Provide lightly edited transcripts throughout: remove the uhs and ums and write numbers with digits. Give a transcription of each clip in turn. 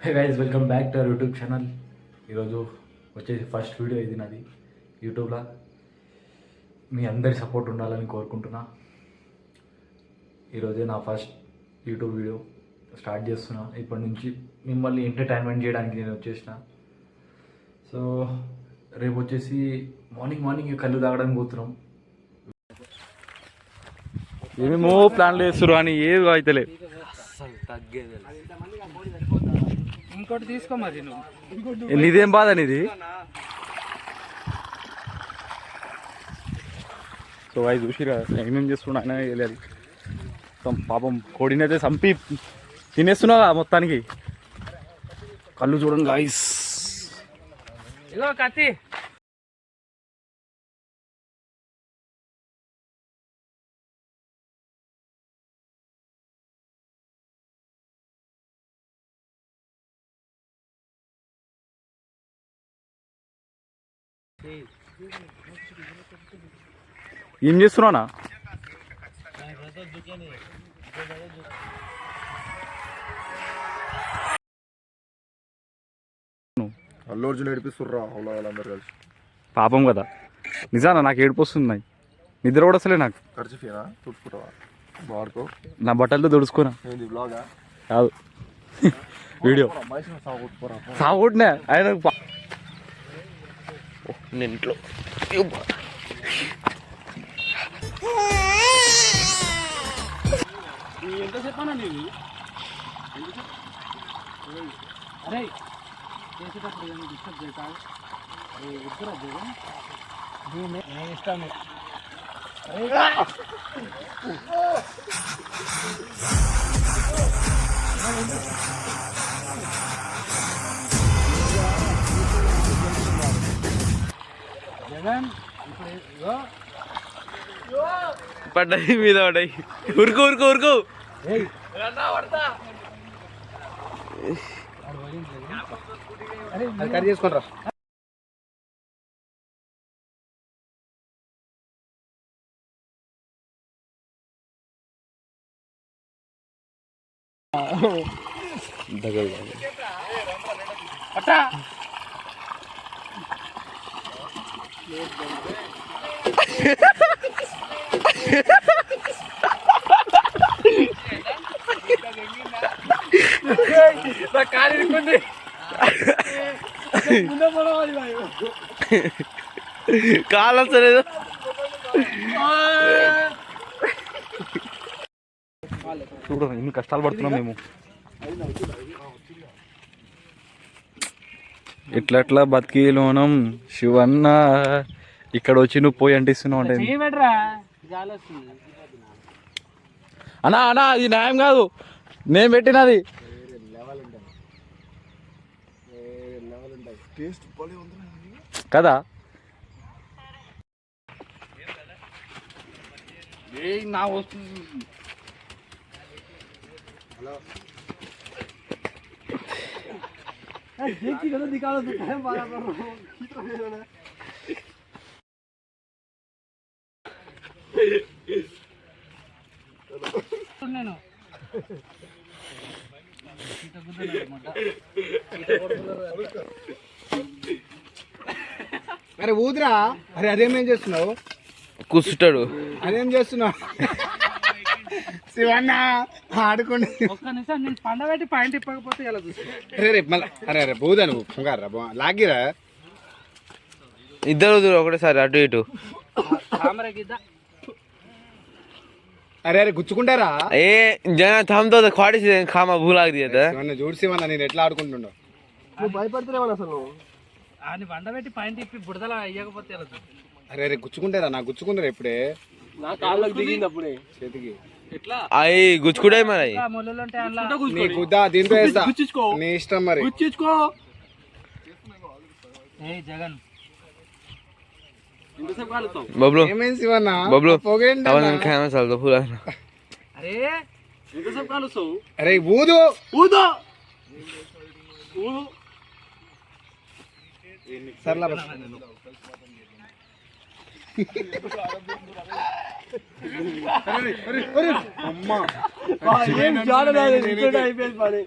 Hey guys, welcome back to our YouTube channel. ఈరోజు వచ్చేసి first video ఇది నాది యూట్యూబ్లో. మీ అందరి సపోర్ట్ ఉండాలని కోరుకుంటున్నా. ఈరోజే నా ఫస్ట్ యూట్యూబ్ వీడియో స్టార్ట్ చేస్తున్నా. ఇప్పటి నుంచి మిమ్మల్ని ఎంటర్టైన్మెంట్ చేయడానికి నేను వచ్చేసిన. సో రేపు వచ్చేసి మార్నింగ్ కళ్ళు తాగడానికి పోతున్నాం. ఏమేమో ప్లాన్లు వేస్తారు అని ఏది అయితే ఇంకోటి తీసుకో మరి నువ్వు. నీదేం బాధ నీది. సో అవి చూసిరా ఏమేమి చేస్తున్నా అయినా వెళ్ళాలి. పాపం కోడినైతే చంపి తినేస్తున్నావా మొత్తానికి. కళ్ళు చూడండి గాయ్స్. ఇగో కత్తి. ఏం చేస్తున్నానా? అల్లు అర్జున్ ఏడిపిస్తుర్రా వాళ్ళందరూ కలిసి. పాపం కదా, నిజానా నాకు ఏడుపు వస్తుంది. నిద్ర కూడా వస్తలే నాకు. ఖర్చుఫేనా తుడుచుకుంటావా? వాడుకో. నా బట్టలతో తుడుచుకోనా? ఏంది బ్లాగా? కాదు, వీడియో సాగొట్టినా ఆయన ఇంట్లో. ఎంత చెప్పానా నీకు? అరే చేసేటప్పుడు ఏమి డిస్టర్బ్ చేస్తావు? ఇద్దరు నేను ఇస్తాను. జగన్ ఇప్పుడు పడ్డాయి మీద పడ్డాయి. ఉరుకు ఉరుకు ఉరుకు. కట్ చేసుకుంటారా? అట్టా కాలు వస్తలేదు. చూడ ఇన్ని కష్టాలు పడుతున్నాం మేము. ఎట్లా బతికిలోనం శివన్న. ఇక్కడ వచ్చి నువ్వు పోయి అంటిస్తున్నావు అంటే అన్నా అన్నా ఇది న్యాయం కాదు. నేను పెట్టినది కదా. నా వస్తుంది. నేను అరే ఊదిరా. అరే అదేమేం చేస్తున్నావు? కూర్చుంటాడు. అదేం చేస్తున్నావు? శివన్న ఆడుకోండి. ఒక్క నిమిషం నేను పండబెట్టి పాయింట్ ఇప్పకపోతే ఎలా చూస్తా. అరే రేపు మళ్ళీ అరే అరే బోదా నువ్వు పొంగారా లాగిరా. ఇద్దరు ఒకటేసారి అటు ఇటు. अरे अरे గుచ్చుకుంటారా? ఏ జన థమ్ తో ఖాడి సే ఖామా భూలాగ్ దియా తా నన్ను జోడ్సివన్న నేను ఎట్లా ఆడుకుంటున్నావు? నువ్వు భయపడుతున్నావు అసలు. ఆని బండబెట్టి పాయింట్ ఇప్పి బుడదల అయ్యకపోతే ఎలా చూస్తా. అరే అరే గుచ్చుకుంటారా? నాకు గుచ్చుకుంటారా ఇప్పుడే? నా కాళ్ళకి దిగింది అప్పుడే చేతికి. ఎట్లా అయి గుచ్చుకుడే మరి. ఆ మొల్లలు ఉంటే అలా నీ గుద్దా దీంతో వేస్తా. నీ ఇష్టం మరి. గుచ్చుకో. ఏ జగన్ बबलू ఏమేం శివన్న? बबलू పొగేండి అవన్ ఖానా చల్ దో పూరా. అరే ఎంతసేపు కాలుస్తావు? అరే ఊదు ఊదు సర్లా అమ్మా అయిపోయింది.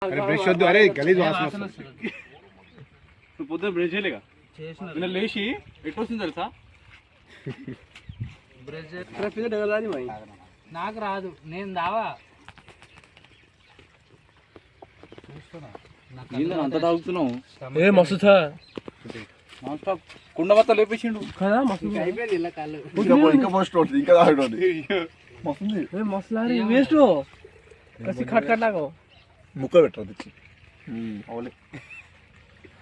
బ్రష్ వద్దు, అరే గలీజ్ వాసన వస్తుంది. నువ్వు పొద్దున్న బ్రష్ చేయలేగా చేసిన నిన్న లేచి ఎటు వస్తుంది తెలుసా? నాకు రాదు, నేను దావా అంత తాగుతున్నావు ఏ మస్తు నాన్ స్టాప్ కుండ బత్త లేపేసిండు కదా, మస్తు అయిపోయింది ఇలా కాళ్ళు ఇంకా పోస్ట్ ఉంటుంది, ఇంకా తాగడం మస్తుంది. వేస్ట్ కసి ఖట్ ఖట్ లాగో ముక్క పెట్టరు తెచ్చి అవులే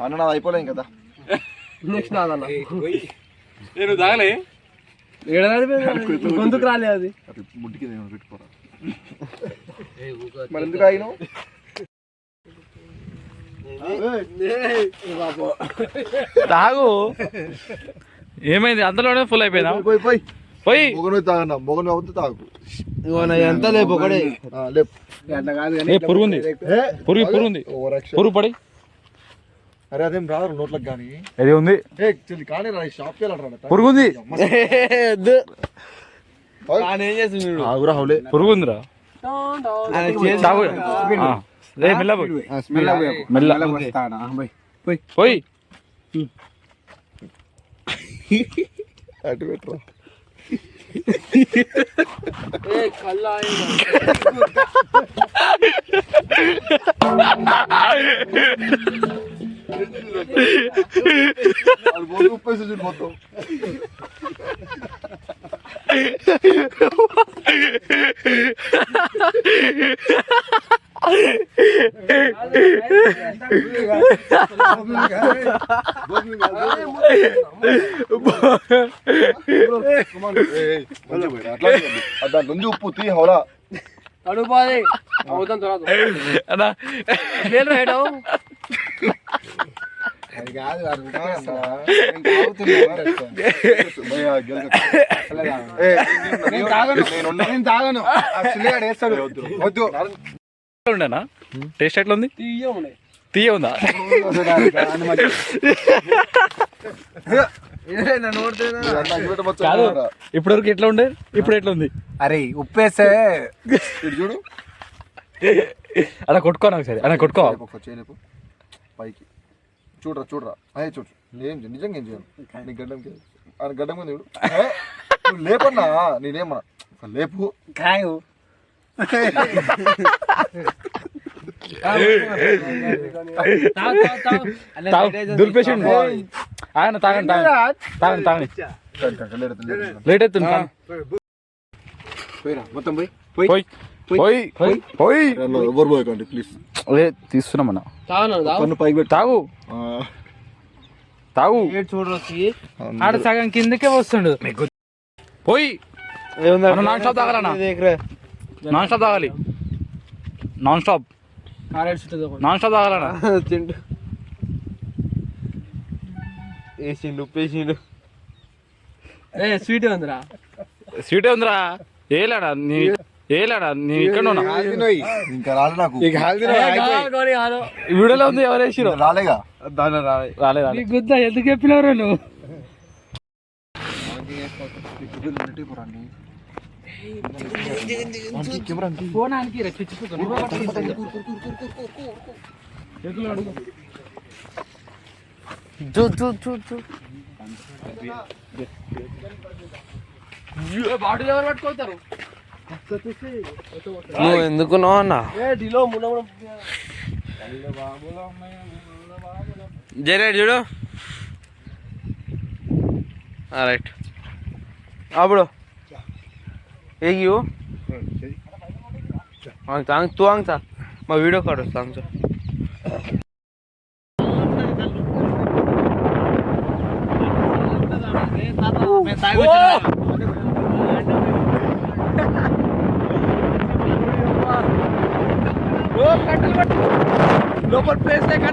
అన్న నాది అయిపోలే ఇంకా. నెక్స్ట్ నాదన్న నేను తాగలే గొంతుకు రాలే అది ముట్టికి పెట్టుకోరా మరి ఎందుకు ఆగినావు? తాగు. ఏమైంది అంతలోనే ఫుల్ అయిపోయినా? పోయి పోయి పోయి మొగను తాగన్నా, మొగను అవుతుంది తాగు. ఎంత లేపు ఒకటే లేపు. పురుగు ఉంది, పురుగు ఉంది, పురుగు పడి. అరే అదేం రాదు నోట్లకు కానీ. అది ఉంది, కానీ రా షాప్కి వెళ్ళాడు. పురుగు ఉంది, పురుగు ఉందిరా. మెల్ల పోయి అటు పెట్టరా. ఉప్పేసి చూడు మొత్తం. దాని నుంచి ఉప్పు తీ హోలా అడుగుపోది అవుతాం తర్వాత ఉండేనా? టేస్ట్ ఎట్లా ఉంది? తీయ ఉందా? కాదు, ఇప్పటివరకు ఎట్లా ఉండే, ఇప్పుడు ఎట్లా ఉంది? అరే ఉప్పేస్తే చూడు అలా కొట్టుకో, నాకు సరే అలా కొట్టుకో. చేయలేపు పైకి చూడరా చూడరా. అదే చూడు, ఏం నిజంగా ఏం చేయను. నీ గడ్డంకి గడ్డం మీద చూడు. నువ్వు లేపన్నా, నేనేమన్నా లేపు. దులిపేసిండు ఆయన. తాగండి తాగండి తాగండి, లేట్ అవుతుంది. మొత్తం పోయి పోయి పోయి పోయి ఎవరు పోయకండి ప్లీజ్. తీస్తున్నామన్నా, కన్ను పైకి పెట్టు. తాగు తాగు. చూడొచ్చి ఆడ సగం కిందకే వస్తుండు. పోయి నాన్ స్టాప్ తాగాలన్నా, నాన్ స్టాప్ తాగాలి, నాన్ స్టాప్ నాన్ స్టాప్ తాగాలన్నా. తిండు వేసిండు ఉప్పేసిండు. స్వీట్ ఉందిరా, స్వీటే ఉందిరా. ఏలాడా నీ ఇక్కడ ఇంకా రాలే నాకు. వీడియోలో ఉంది, ఎవరు వేసిరు? రాలేగా రాలే. గుద్ద ఎందుకు చెప్పినవరా నువ్వు? ఫోనానికి బాటిల్ ఎవరు పట్టుకోతారు? నువ్వు ఎందుకు అన్నా జరేట్ చూడు. రైట్ అప్పుడు ఏగివు తూ అంగ మా వీడియో కాడు వస్తాను సార్. లోపల ప్లేస్ లేక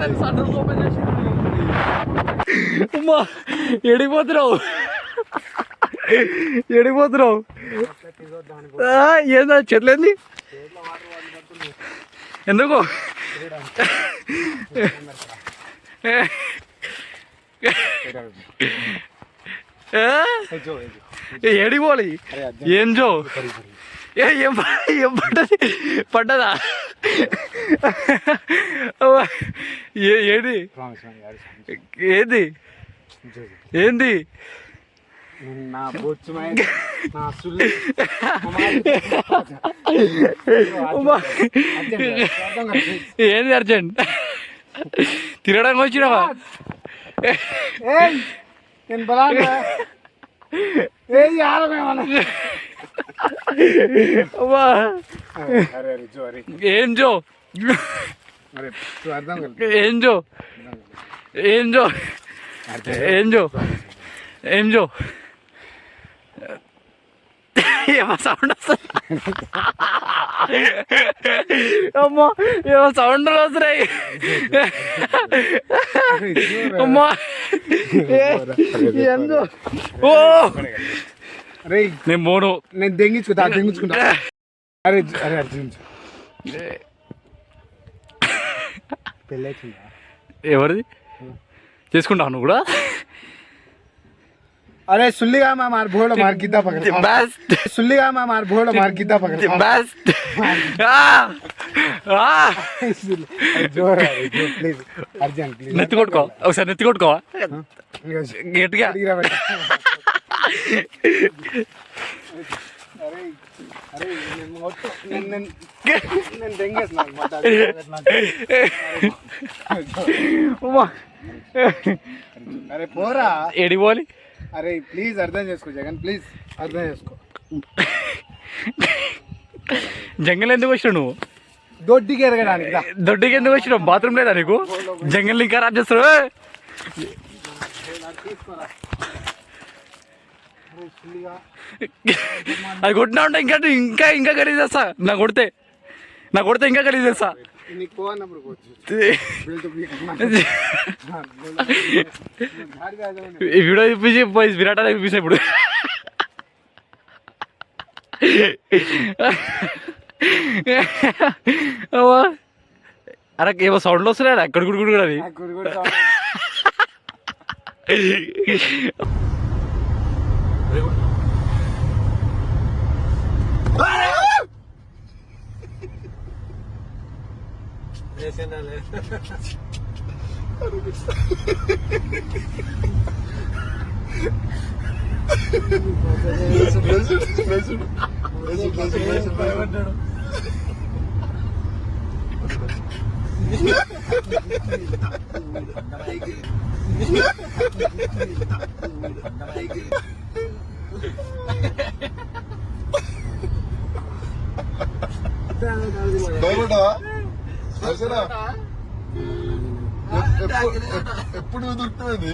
ఓపెన్ చేసి ఎడిపోతున్నావు, ఎడిపోతున్నావు. ఏందా చెట్లేంది ఎందుకు? ఎడిపోవాలి ఏం జో ఏం పడ్డది? పడ్డదా? ఏది ఏది ఏంది? నా బొచ్చు నా సుల్లి ఏంది అర్జెంట్? తిరగడానికి వచ్చినావా? నేను బలాగా ఏం జో ఏం జో ఏం జో ఏం జో ఏం జో ఏమో సౌండ్ వస్తుంది. అమ్మా ఏమో సౌండ్లు వస్తున్నాయి. అమ్మా ఏందో. ఓ నేను పోను. నేను దెంగించుకుంటా. అరే అరే అర్జున్ పెళ్ళైతుందా? ఎవరిది చేసుకుంటావు నువ్వు కూడా? अरे सुल्लीगा मार भोड़ मार गिद्दा पकड़ बस सुल्लीगा मार भोड़ मार गिद्दा पकड़ बस जोर प्लीज अर्जन प्लीज నెత్తి కొట్టుకో ఒకసారి, నెత్తి కొట్టుకోవా గట్టిగా. अरे अरे నేను దెంగేస్తున్నాను అరే పోరా. ఏడికి పోవాలి? అరే ప్లీజ్ అర్థం చేసుకో జగన్, ప్లీజ్ అర్థం చేసుకో. జంగల్ ఎందుకు వచ్చినావు నువ్వు? దొడ్డికి ఎరగడానికి రా. దొడ్డికి ఎందుకు వచ్చినావు? బాత్రూమ్ లేదా నీకు? జంగల్ ఇంకా ఖరాబ్ చేస్తాడు. అది కొట్టినా ఉంటే ఇంకా ఇంకా ఇంకా ఖరీదు చేస్తా. నా కొడితే ఇంకా ఖరీదు చేస్తా. నీకు పోవన్నప్పుడు పోవచ్చు. ఈ వీడియో చూపించి పోయి విరాట్ అని చూపిస్తా ఇప్పుడు. అరే ఏమో సౌండ్లు వస్తున్నాయి అక్కడ గుడి కూడా అది. ఎప్పుడు దొరుకుతుంది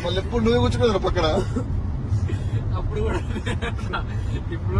మళ్ళీ ఎప్పుడు నువ్వే కూర్చున్నావు పక్కన. అప్పుడు కూడా ఇప్పుడు